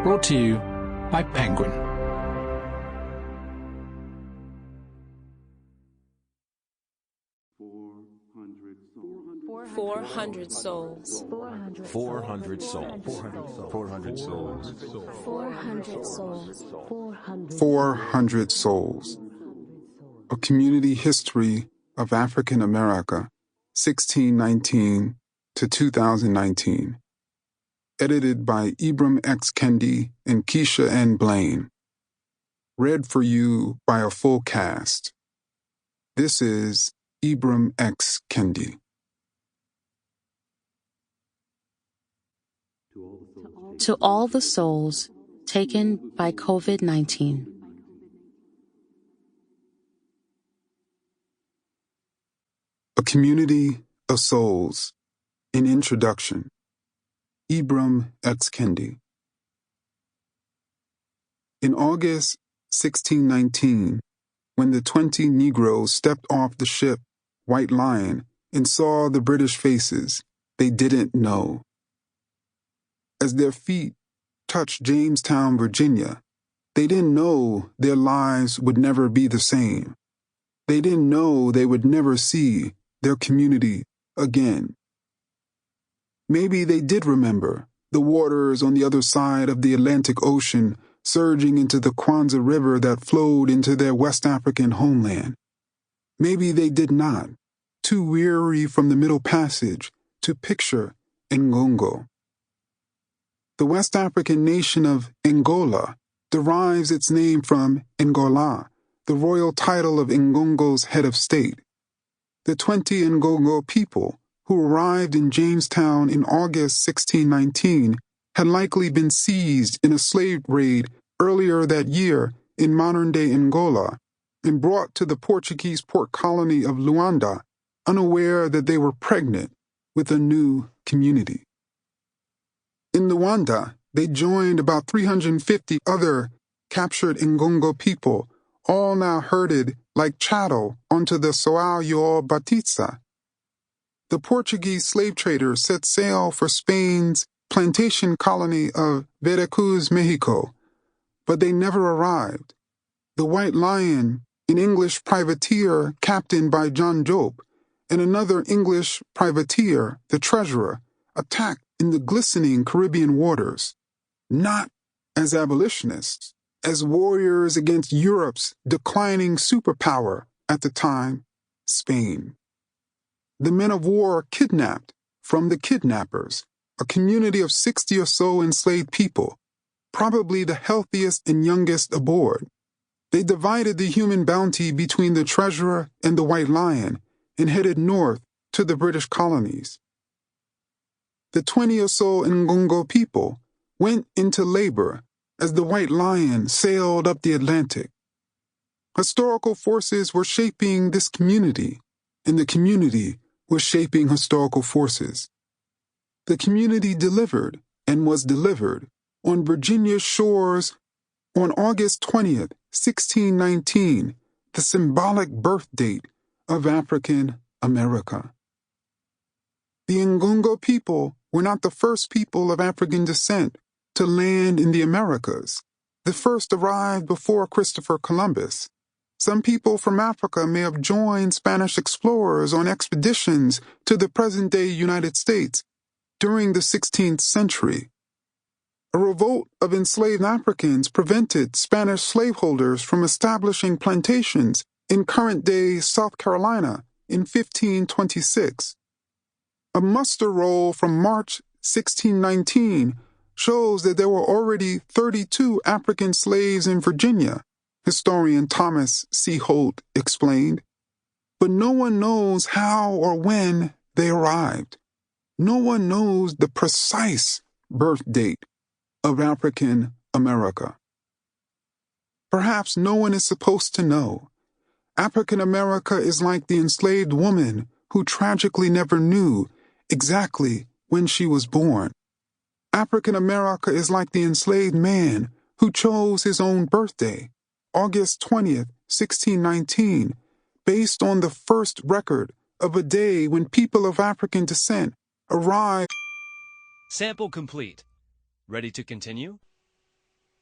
Brought to you by Penguin. Four hundred souls. 400 souls. 400 souls. 400 souls. 400 Souls. A Community History of African America, 1619 to 2019. Edited by Ibram X. Kendi and Keisha N. Blaine. Read for you by a full cast. This is Ibram X. Kendi. To all the souls taken by COVID-19. A Community of Souls. An Introduction. Ibram X. Kendi. In August 1619, when the 20 Negroes stepped off the ship White Lion and saw the British faces, they didn't know. As their feet touched Jamestown, Virginia, they didn't know their lives would never be the same. They didn't know they would never see their community again. Maybe they did remember the waters on the other side of the Atlantic Ocean surging into the Kwanzaa River that flowed into their West African homeland. Maybe they did not, too weary from the Middle Passage to picture Ndongo. The West African nation of Angola derives its name from Angola, the royal title of Ndongo's head of state. The 20 Ndongo people who arrived in Jamestown in August 1619 had likely been seized in a slave raid earlier that year in modern-day Angola and brought to the Portuguese port colony of Luanda, unaware that they were pregnant with a new community. In Luanda, they joined about 350 other captured Ndongo people, all now herded like chattel onto the Soao Batista. The Portuguese slave traders set sail for Spain's plantation colony of Veracruz, Mexico, but they never arrived. The White Lion, an English privateer captained by John Jope, and another English privateer, the Treasurer, attacked in the glistening Caribbean waters, not as abolitionists, as warriors against Europe's declining superpower at the time, Spain. The men of war kidnapped from the kidnappers a community of 60 or so enslaved people, probably the healthiest and youngest aboard. They divided the human bounty between the Treasurer and the White Lion and headed north to the British colonies. The 20 or so Ndongo people went into labor as the White Lion sailed up the Atlantic. Historical forces were shaping this community, and the community was shaping historical forces. The community delivered and was delivered on Virginia's shores on August 20th, 1619, the symbolic birth date of African America. The Ndongo people were not the first people of African descent to land in the Americas. The first arrived before Christopher Columbus. Some people from Africa may have joined Spanish explorers on expeditions to the present-day United States during the 16th century. A revolt of enslaved Africans prevented Spanish slaveholders from establishing plantations in current-day South Carolina in 1526. A muster roll from March 1619 shows that there were already 32 African slaves in Virginia, historian Thomas C. Holt explained. But no one knows how or when they arrived. No one knows the precise birth date of African America. Perhaps no one is supposed to know. African America is like the enslaved woman who tragically never knew exactly when she was born. African America is like the enslaved man who chose his own birthday, August 20th, 1619, based on the first record of a day when people of African descent arrived. Sample complete. Ready to continue?